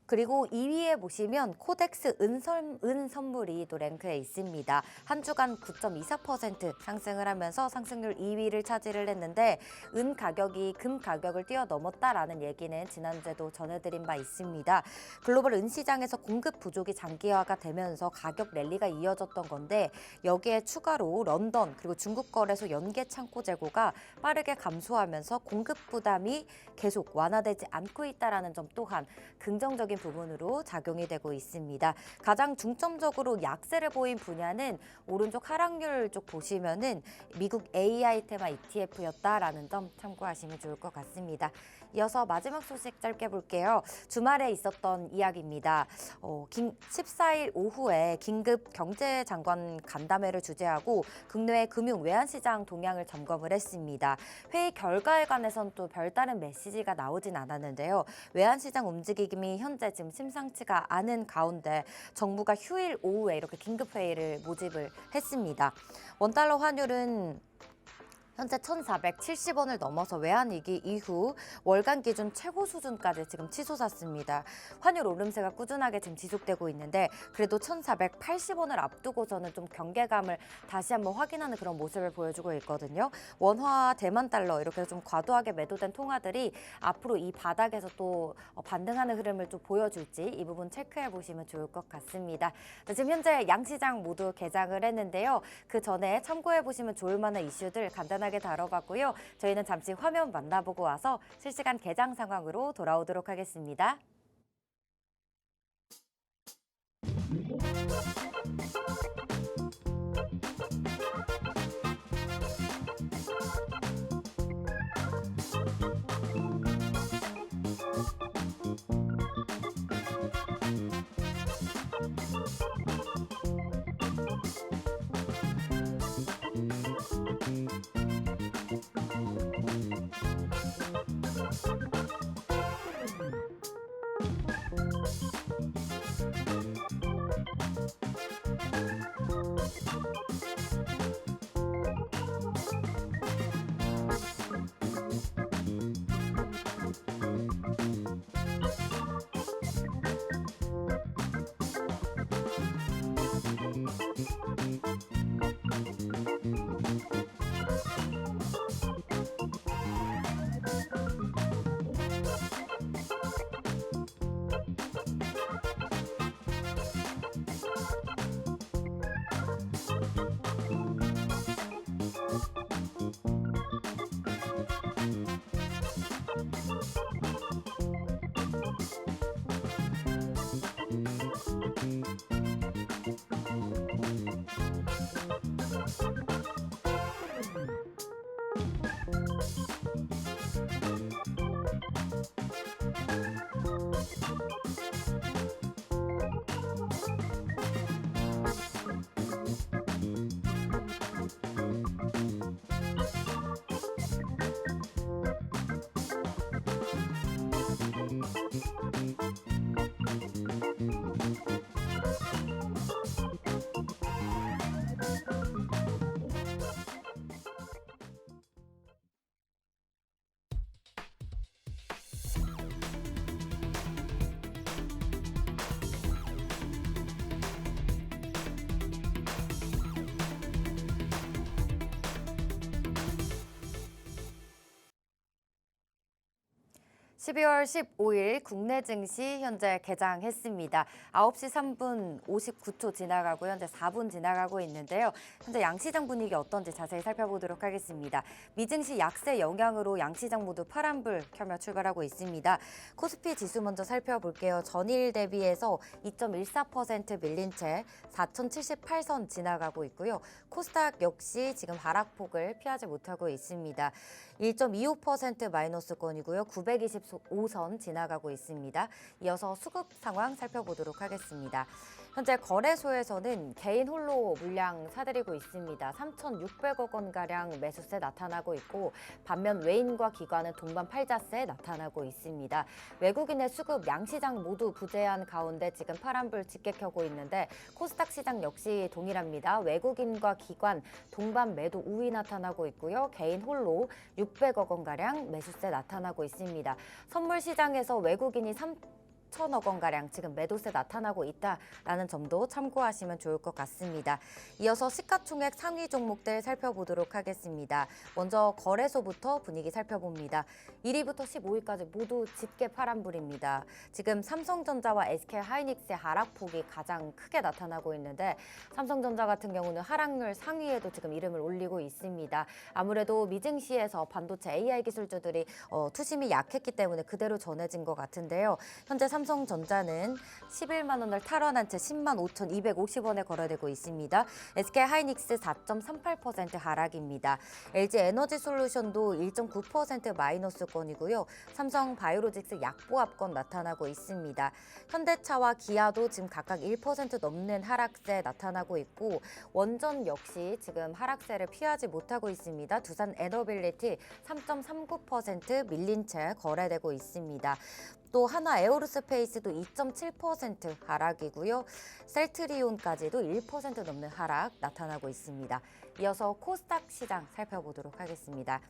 그리고 2위에 보시면 코덱스 은 선물이 또 랭크에 있습니다. 한 주간 9.24% 상승을 하면서 상승률 2위를 차지를 했는데 은 가격이 금 가격을 뛰어넘었다라는 얘기는 지난주에도 전해드린 바 있습니다. 글로벌 은 시장에서 공급 부족이 장기화가 되면서 가격 랠리가 이어졌던 건데 여기에 추가로 런던 그리고 중국 거래소 연계 창고 재고가 빠르게 감소하면서 공급 부담이 계속 완화되지 않고 있다는 점 또한 긍정적인 부분으로 작용이 되고 있습니다. 가장 중점적으로 약세를 보인 분야는 오른쪽 하락률 쪽 보시면은 미국 AI 테마 ETF였다라는 점 참고하시면 좋을 것 같습니다. 이어서 마지막 소식 짧게 볼게요. 주말에 있었던 이야기입니다. 14일 오후에 긴급 경제장관 간담회를 주재하고 국내외 금융 외환시장 동향을 점검을 했습니다. 회의 결과에 관해선 또 별다른 메시지가 나오진 않았는데요. 외환시장 움직임이 현재 지금 심상치가 않은 가운데 정부가 휴일 오후에 이렇게 긴급회의를 모집을 했습니다. 원달러 환율은 현재 1,470원을 넘어서 외환위기 이후 월간 기준 최고 수준까지 지금 치솟았습니다. 환율 오름세가 꾸준하게 지금 지속되고 있는데 그래도 1,480원을 앞두고서는 좀 경계감을 다시 한번 확인하는 그런 모습을 보여주고 있거든요. 원화, 대만 달러 이렇게 좀 과도하게 매도된 통화들이 앞으로 이 바닥에서 또 반등하는 흐름을 좀 보여줄지 이 부분 체크해 보시면 좋을 것 같습니다. 지금 현재 양시장 모두 개장을 했는데요. 그 전에 참고해 보시면 좋을 만한 이슈들 간단하게 다뤄봤고요. 저희는 잠시 화면 만나보고 와서 실시간 개장 상황으로 돌아오도록 하겠습니다. (12월 15일) 국내 증시 현재 개장했습니다. 9시 3분 59초 지나가고 현재 4분 지나가고 있는데요. 현재 양시장 분위기 어떤지 자세히 살펴보도록 하겠습니다. 미증시 약세 영향으로 양시장 모두 파란불 켜며 출발하고 있습니다. 코스피 지수 먼저 살펴볼게요. 전일 대비해서 2.14% 밀린 채 4,078선 지나가고 있고요. 코스닥 역시 지금 하락폭을 피하지 못하고 있습니다. 1.25% 마이너스권이고요. 925선 지나가고 있습니다. 이어서 수급 상황 살펴보도록 하겠습니다. 현재 거래소에서는 개인 홀로 물량 사들이고 있습니다. 3,600억 원가량 매수세 나타나고 있고 반면 외인과 기관은 동반 팔자세 나타나고 있습니다. 외국인의 수급 양시장 모두 부재한 가운데 지금 파란불 짙게 켜고 있는데 코스닥 시장 역시 동일합니다. 외국인과 기관 동반 매도 우위 나타나고 있고요. 개인 홀로 600억 원가량 매수세 나타나고 있습니다. 선물 시장에서 외국인이 3천억 원가량 지금 매도세 나타나고 있다라는 점도 참고하시면 좋을 것 같습니다. 이어서 시가총액 상위 종목들 살펴보도록 하겠습니다. 먼저 거래소부터 분위기 살펴봅니다. 1위부터 15위까지 모두 짙게 파란불입니다. 지금 삼성전자와 SK하이닉스의 하락폭이 가장 크게 나타나고 있는데 삼성전자 같은 경우는 하락률 상위에도 지금 이름을 올리고 있습니다. 아무래도 미증시에서 반도체 AI 기술주들이 투심이 약했기 때문에 그대로 전해진 것 같은데요. 현재 삼성전자는 11만 원을 탈환한 채 10만 5,250원에 거래되고 있습니다. SK하이닉스 4.38% 하락입니다. LG에너지솔루션도 1.9% 마이너스권이고요. 삼성바이오로직스 약보합권 나타나고 있습니다. 현대차와 기아도 지금 각각 1% 넘는 하락세 나타나고 있고 원전 역시 지금 하락세를 피하지 못하고 있습니다. 두산에너빌리티 3.39% 밀린 채 거래되고 있습니다. 또 하나 에어로스페이스도 2.7% 하락이고요. 셀트리온까지도 1% 넘는 하락 나타나고 있습니다. 이어서 코스닥 시장 살펴보도록 하겠습니다.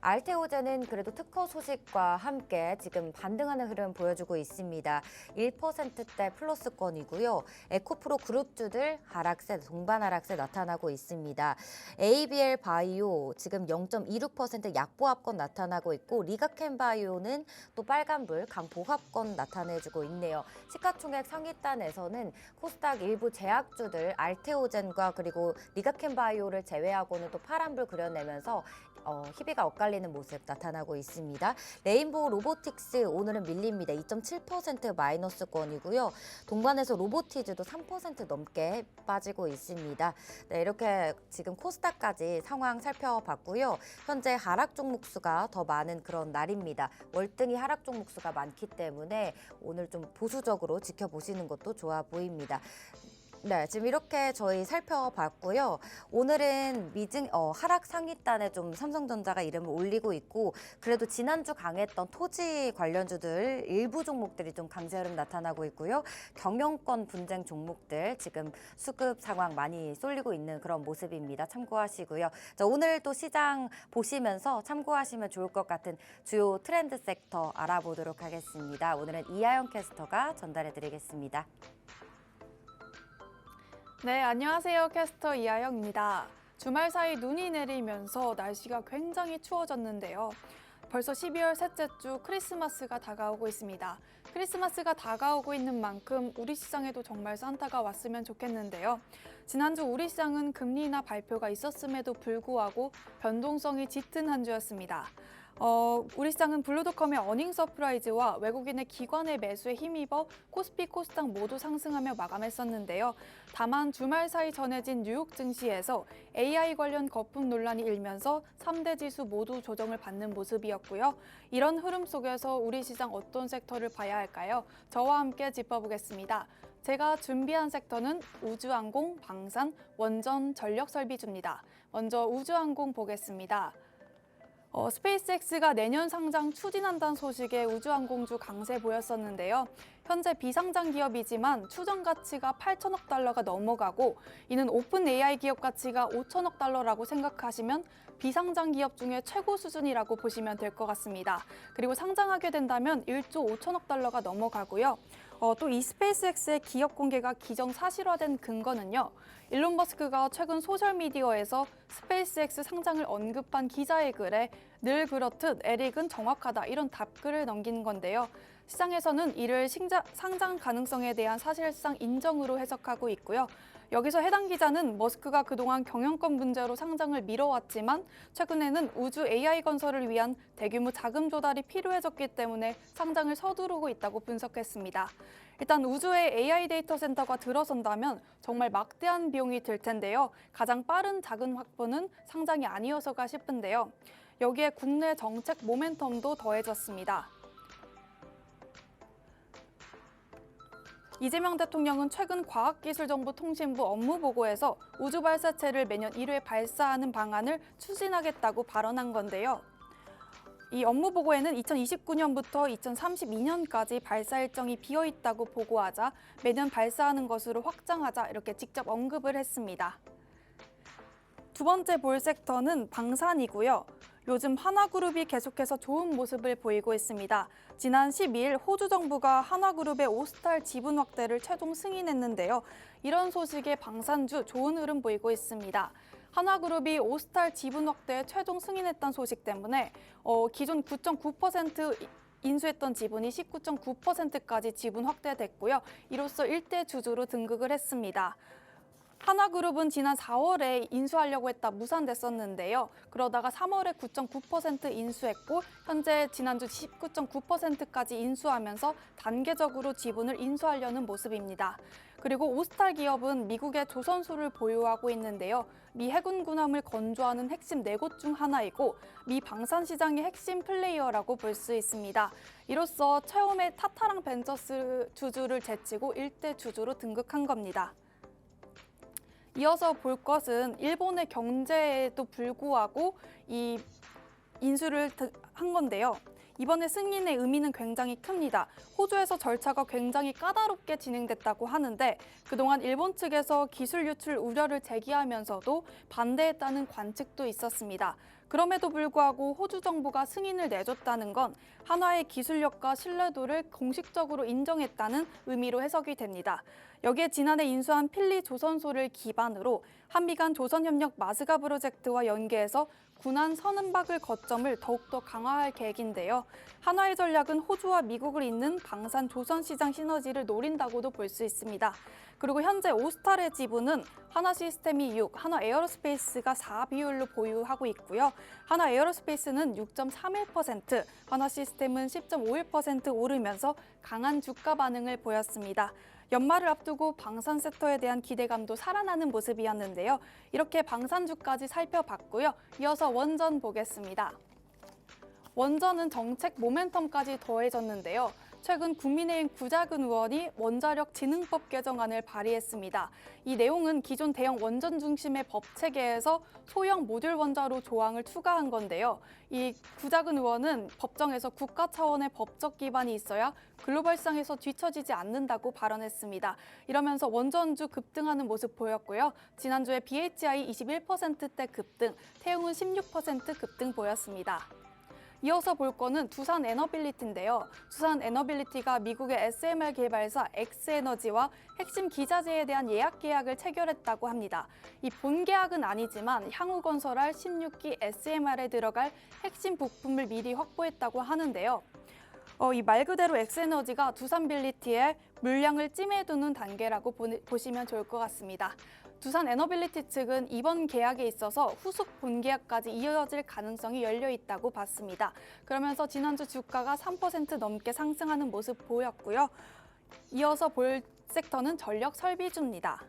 알테오젠은 그래도 특허 소식과 함께 지금 반등하는 흐름 보여주고 있습니다. 1%대 플러스권이고요. 에코프로 그룹주들 하락세, 동반 하락세 나타나고 있습니다. ABL 바이오 지금 0.26% 약보합권 나타나고 있고 리가켄 바이오는 또 빨간불 강보합권 나타내주고 있네요. 시가총액 상위단에서는 코스닥 일부 제약주들 알테오젠과 그리고 리가켄 바이오를 제외하고는 또 파란불 그려내면서 희비가 엇갈리는 모습 나타나고 있습니다. 레인보우 로보틱스 오늘은 밀립니다. 2.7% 마이너스권이고요. 동반해서 로보티즈도 3% 넘게 빠지고 있습니다. 네, 이렇게 지금 코스닥까지 상황 살펴봤고요. 현재 하락 종목 수가 더 많은 그런 날입니다. 월등히 하락 종목 수가 많기 때문에 오늘 좀 보수적으로 지켜보시는 것도 좋아 보입니다. 네, 지금 이렇게 저희 살펴봤고요. 오늘은 하락 상위단에 좀 삼성전자가 이름을 올리고 있고 그래도 지난주 강했던 토지 관련주들 일부 종목들이 좀 강세 흐름 나타나고 있고요. 경영권 분쟁 종목들 지금 수급 상황 많이 쏠리고 있는 그런 모습입니다. 참고하시고요. 자, 오늘 또 시장 보시면서 참고하시면 좋을 것 같은 주요 트렌드 섹터 알아보도록 하겠습니다. 오늘은 이하영 캐스터가 전달해 드리겠습니다. 네, 안녕하세요. 캐스터 이하영입니다. 주말 사이 눈이 내리면서 날씨가 굉장히 추워졌는데요. 벌써 12월 셋째 주 크리스마스가 다가오고 있습니다. 크리스마스가 다가오고 있는 만큼 우리 시장에도 정말 산타가 왔으면 좋겠는데요. 지난주 우리 시장은 금리 인하 발표가 있었음에도 불구하고 변동성이 짙은 한 주였습니다. 우리 시장은 블루닷컴의 어닝 서프라이즈와 외국인의 기관의 매수에 힘입어 코스피, 코스닥 모두 상승하며 마감했었는데요. 다만 주말 사이 전해진 뉴욕 증시에서 AI 관련 거품 논란이 일면서 3대 지수 모두 조정을 받는 모습이었고요. 이런 흐름 속에서 우리 시장 어떤 섹터를 봐야 할까요? 저와 함께 짚어보겠습니다. 제가 준비한 섹터는 우주항공, 방산, 원전, 전력설비주입니다. 먼저 우주항공 보겠습니다. 스페이스X가 내년 상장 추진한다는 소식에 우주항공주 강세 보였었는데요. 현재 비상장 기업이지만 추정 가치가 8천억 달러가 넘어가고 이는 오픈 AI 기업 가치가 5천억 달러라고 생각하시면 비상장 기업 중에 최고 수준이라고 보시면 될 것 같습니다. 그리고 상장하게 된다면 1조 5천억 달러가 넘어가고요. 또 이 스페이스X의 기업 공개가 기정사실화된 근거는요. 일론 머스크가 최근 소셜미디어에서 스페이스X 상장을 언급한 기자의 글에 늘 그렇듯 에릭은 정확하다 이런 답글을 남긴 건데요. 시장에서는 이를 상장 가능성에 대한 사실상 인정으로 해석하고 있고요. 여기서 해당 기자는 머스크가 그동안 경영권 문제로 상장을 미뤄왔지만 최근에는 우주 AI 건설을 위한 대규모 자금 조달이 필요해졌기 때문에 상장을 서두르고 있다고 분석했습니다. 일단 우주에 AI 데이터 센터가 들어선다면 정말 막대한 비용이 들 텐데요. 가장 빠른 자금 확보는 상장이 아니어서가 싶은데요. 여기에 국내 정책 모멘텀도 더해졌습니다. 이재명 대통령은 최근 과학기술정보통신부 업무보고에서 우주발사체를 매년 1회 발사하는 방안을 추진하겠다고 발언한 건데요. 이 업무보고에는 2029년부터 2032년까지 발사 일정이 비어있다고 보고하자 매년 발사하는 것으로 확장하자 이렇게 직접 언급을 했습니다. 두 번째 볼 섹터는 방산이고요. 요즘 한화그룹이 계속해서 좋은 모습을 보이고 있습니다. 지난 12일 호주 정부가 한화그룹의 오스탈 지분 확대를 최종 승인했는데요. 이런 소식에 방산주 좋은 흐름 보이고 있습니다. 한화그룹이 오스탈 지분 확대에 최종 승인했다는 소식 때문에 기존 9.9% 인수했던 지분이 19.9%까지 지분 확대됐고요. 이로써 일대 주주로 등극을 했습니다. 한화그룹은 지난 4월에 인수하려고 했다 무산됐었는데요. 그러다가 3월에 9.9% 인수했고 현재 지난주 19.9%까지 인수하면서 단계적으로 지분을 인수하려는 모습입니다. 그리고 오스탈 기업은 미국의 조선소를 보유하고 있는데요. 미 해군 군함을 건조하는 핵심 4곳 중 하나이고 미 방산 시장의 핵심 플레이어라고 볼 수 있습니다. 이로써 처음에 타타랑 벤처스 주주를 제치고 일대 주주로 등극한 겁니다. 이어서 볼 것은 일본의 경제에도 불구하고 이 인수를 한 건데요. 이번에 승인의 의미는 굉장히 큽니다. 호주에서 절차가 굉장히 까다롭게 진행됐다고 하는데 그동안 일본 측에서 기술 유출 우려를 제기하면서도 반대했다는 관측도 있었습니다. 그럼에도 불구하고 호주 정부가 승인을 내줬다는 건 한화의 기술력과 신뢰도를 공식적으로 인정했다는 의미로 해석이 됩니다. 여기에 지난해 인수한 필리 조선소를 기반으로 한미 간 조선협력 마스가 프로젝트와 연계해서 군안 선음박을 거점을 더욱더 강화할 계획인데요. 한화의 전략은 호주와 미국을 잇는 방산 조선 시장 시너지를 노린다고도 볼 수 있습니다. 그리고 현재 오스탈의 지분은 하나시스템이 6, 하나에어로스페이스가 4 비율로 보유하고 있고요. 하나에어로스페이스는 6.31%, 하나시스템은 10.51% 오르면서 강한 주가 반응을 보였습니다. 연말을 앞두고 방산 섹터에 대한 기대감도 살아나는 모습이었는데요. 이렇게 방산주까지 살펴봤고요. 이어서 원전 보겠습니다. 원전은 정책 모멘텀까지 더해졌는데요. 최근 국민의힘 구자근 의원이 원자력 진흥법 개정안을 발의했습니다. 이 내용은 기존 대형 원전 중심의 법 체계에서 소형 모듈 원자로 조항을 추가한 건데요. 이 구자근 의원은 법정에서 국가 차원의 법적 기반이 있어야 글로벌 시장에서 뒤처지지 않는다고 발언했습니다. 이러면서 원전주 급등하는 모습 보였고요. 지난주에 BHI 21%대 급등, 태웅은 16% 급등 보였습니다. 이어서 볼 거는 두산 에너빌리티인데요. 두산 에너빌리티가 미국의 SMR 개발사 엑스에너지와 핵심 기자재에 대한 예약 계약을 체결했다고 합니다. 이 본 계약은 아니지만 향후 건설할 16기 SMR에 들어갈 핵심 부품을 미리 확보했다고 하는데요. 이 말 그대로 엑스에너지가 두산빌리티의 물량을 찜해두는 단계라고 보시면 좋을 것 같습니다. 두산 에너빌리티 측은 이번 계약에 있어서 후속 본계약까지 이어질 가능성이 열려 있다고 봤습니다. 그러면서 지난주 주가가 3% 넘게 상승하는 모습 보였고요. 이어서 볼 섹터는 전력 설비주입니다.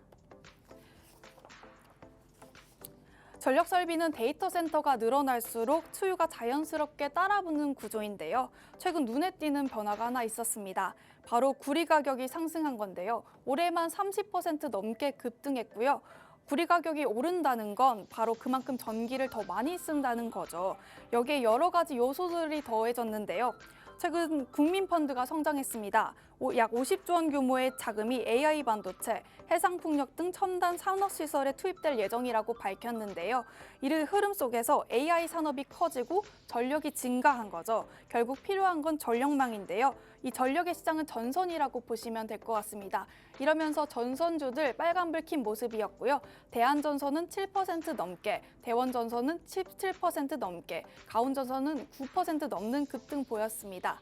전력 설비는 데이터 센터가 늘어날수록 수요가 자연스럽게 따라붙는 구조인데요. 최근 눈에 띄는 변화가 하나 있었습니다. 바로 구리 가격이 상승한 건데요. 올해만 30% 넘게 급등했고요. 구리 가격이 오른다는 건 바로 그만큼 전기를 더 많이 쓴다는 거죠. 여기에 여러 가지 요소들이 더해졌는데요. 최근 국민펀드가 성장했습니다. 약 50조 원 규모의 자금이 AI 반도체, 해상풍력 등 첨단 산업시설에 투입될 예정이라고 밝혔는데요. 이를 흐름 속에서 AI 산업이 커지고 전력이 증가한 거죠. 결국 필요한 건 전력망인데요. 이 전력의 시장은 전선이라고 보시면 될 것 같습니다. 이러면서 전선주들 빨간불 킨 모습이었고요. 대한전선은 7% 넘게, 대원전선은 17% 넘게, 가온전선은 9% 넘는 급등 보였습니다.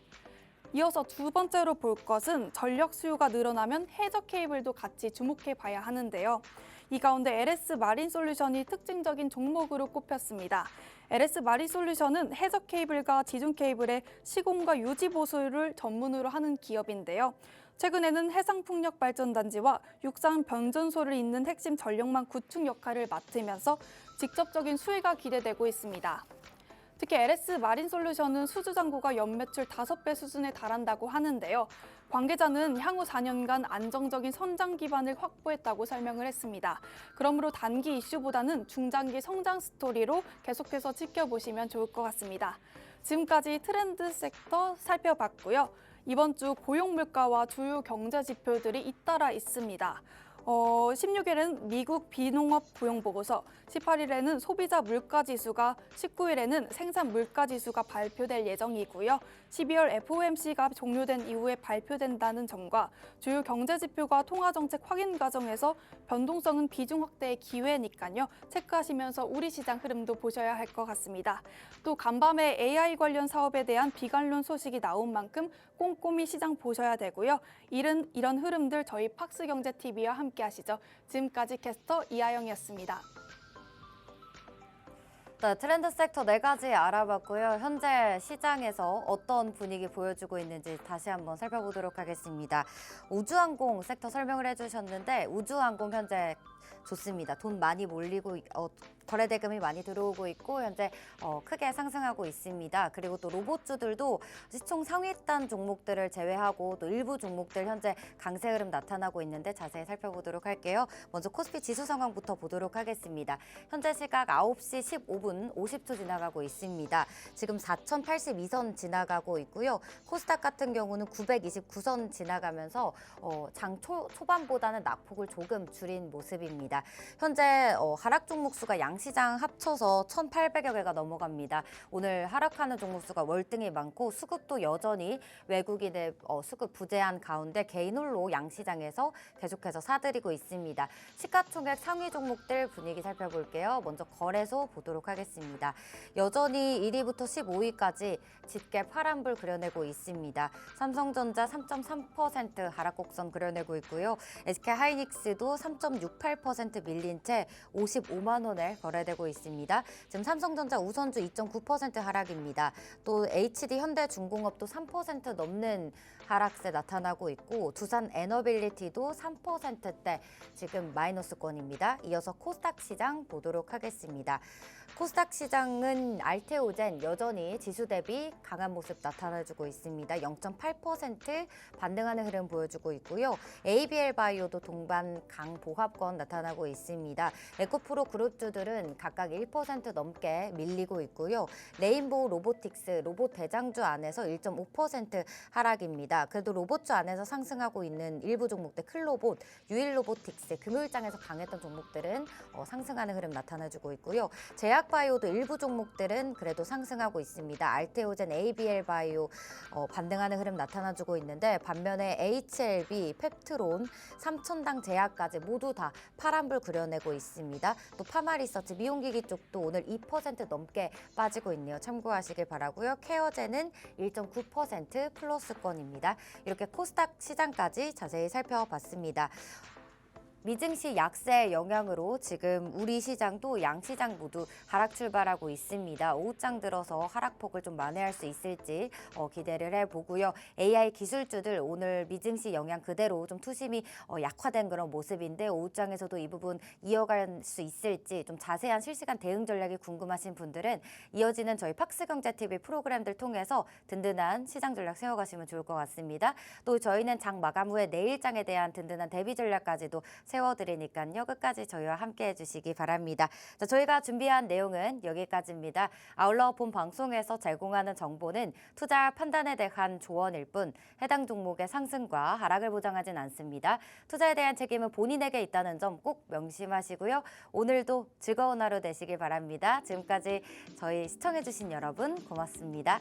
이어서 두 번째로 볼 것은 전력 수요가 늘어나면 해저 케이블도 같이 주목해 봐야 하는데요. 이 가운데 LS 마린솔루션이 특징적인 종목으로 꼽혔습니다. LS 마린솔루션은 해저 케이블과 지중 케이블의 시공과 유지 보수를 전문으로 하는 기업인데요. 최근에는 해상풍력 발전단지와 육상 변전소를 잇는 핵심 전력망 구축 역할을 맡으면서 직접적인 수혜가 기대되고 있습니다. 특히 LS 마린솔루션은 수주잔고가 연매출 5배 수준에 달한다고 하는데요. 관계자는 향후 4년간 안정적인 선장 기반을 확보했다고 설명을 했습니다. 그러므로 단기 이슈보다는 중장기 성장 스토리로 계속해서 지켜보시면 좋을 것 같습니다. 지금까지 트렌드 섹터 살펴봤고요. 이번 주 고용 물가와 주요 경제 지표들이 잇따라 있습니다. 16일에는 미국 비농업 고용 보고서, 18일에는 소비자 물가 지수가, 19일에는 생산 물가 지수가 발표될 예정이고요. 12월 FOMC가 종료된 이후에 발표된다는 점과 주요 경제 지표가 통화 정책 확인 과정에서 변동성은 비중 확대의 기회니까요. 체크하시면서 우리 시장 흐름도 보셔야 할 것 같습니다. 또 간밤에 AI 관련 사업에 대한 비관론 소식이 나온 만큼 꼼꼼히 시장 보셔야 되고요. 이런 흐름들 저희 팍스경제TV와 함께 하시죠. 지금까지 캐스터 이하영이었습니다. 네, 트렌드 섹터 4가지 알아봤고요. 현재 시장에서 어떤 분위기 보여주고 있는지 다시 한번 살펴보도록 하겠습니다. 우주항공 섹터 설명을 해주셨는데 우주항공 현재 좋습니다. 돈 많이 몰리고 거래 대금이 많이 들어오고 있고 현재 크게 상승하고 있습니다. 그리고 또 로봇주들도 시총 상위단 종목들을 제외하고 또 일부 종목들 현재 강세 흐름 나타나고 있는데 자세히 살펴보도록 할게요. 먼저 코스피 지수 상황부터 보도록 하겠습니다. 현재 시각 9시 15분 50초 지나가고 있습니다. 지금 4,082선 지나가고 있고요. 코스닥 같은 경우는 929선 지나가면서 장 초반보다는 낙폭을 조금 줄인 모습입니다. 현재 하락 종목 수가 양시장 합쳐서 1,800여 개가 넘어갑니다. 오늘 하락하는 종목 수가 월등히 많고 수급도 여전히 외국인의 수급 부재한 가운데 개인홀로 양시장에서 계속해서 사들이고 있습니다. 시가총액 상위 종목들 분위기 살펴볼게요. 먼저 거래소 보도록 하겠습니다. 여전히 1위부터 15위까지 짙게 파란불 그려내고 있습니다. 삼성전자 3.3% 하락 곡선 그려내고 있고요. SK하이닉스도 3.68% 밀린 채 55만 원에 거래되고 있습니다. 지금 삼성전자 우선주 2.9% 하락입니다. 또 HD 현대중공업도 3% 넘는 하락세 나타나고 있고 두산 에너빌리티도 3%대 지금 마이너스권입니다. 이어서 코스닥 시장 보도록 하겠습니다. 코스닥 시장은 알테오젠 여전히 지수 대비 강한 모습 나타내주고 있습니다. 0.8% 반등하는 흐름 보여주고 있고요. ABL 바이오도 동반 강보합권 나타나고 있습니다. 에코프로 그룹주들은 각각 1% 넘게 밀리고 있고요. 레인보우 로보틱스 로봇 대장주 안에서 1.5% 하락입니다. 그래도 로봇주 안에서 상승하고 있는 일부 종목들 클로봇, 유일로보틱스, 금요일장에서 강했던 종목들은 상승하는 흐름 나타내주고 있고요. 제약바이오도 일부 종목들은 그래도 상승하고 있습니다. 알테오젠, ABL 바이오 반등하는 흐름 나타나주고 있는데 반면에 HLB, 펩트론, 삼천당 제약까지 모두 다 파란불 그려내고 있습니다. 또 파마리서치, 미용기기 쪽도 오늘 2% 넘게 빠지고 있네요. 참고하시길 바라고요. 케어젠은 1.9% 플러스권입니다. 이렇게 코스닥 시장까지 자세히 살펴봤습니다. 미증시 약세 영향으로 지금 우리 시장도 양시장 모두 하락 출발하고 있습니다. 오후장 들어서 하락폭을 좀 만회할 수 있을지 기대를 해보고요. AI 기술주들 오늘 미증시 영향 그대로 좀 투심이 약화된 그런 모습인데 오후장에서도 이 부분 이어갈 수 있을지 좀 자세한 실시간 대응 전략이 궁금하신 분들은 이어지는 저희 팍스경제TV 프로그램들 통해서 든든한 시장 전략 세워가시면 좋을 것 같습니다. 또 저희는 장 마감 후에 내일장에 대한 든든한 대비 전략까지도 세워드리니까요. 끝까지 저희와 함께 해주시기 바랍니다. 자, 저희가 준비한 내용은 여기까지입니다. 아울러 본 방송에서 제공하는 정보는 투자 판단에 대한 조언일 뿐 해당 종목의 상승과 하락을 보장하진 않습니다. 투자에 대한 책임은 본인에게 있다는 점 꼭 명심하시고요. 오늘도 즐거운 하루 되시길 바랍니다. 지금까지 저희 시청해주신 여러분 고맙습니다.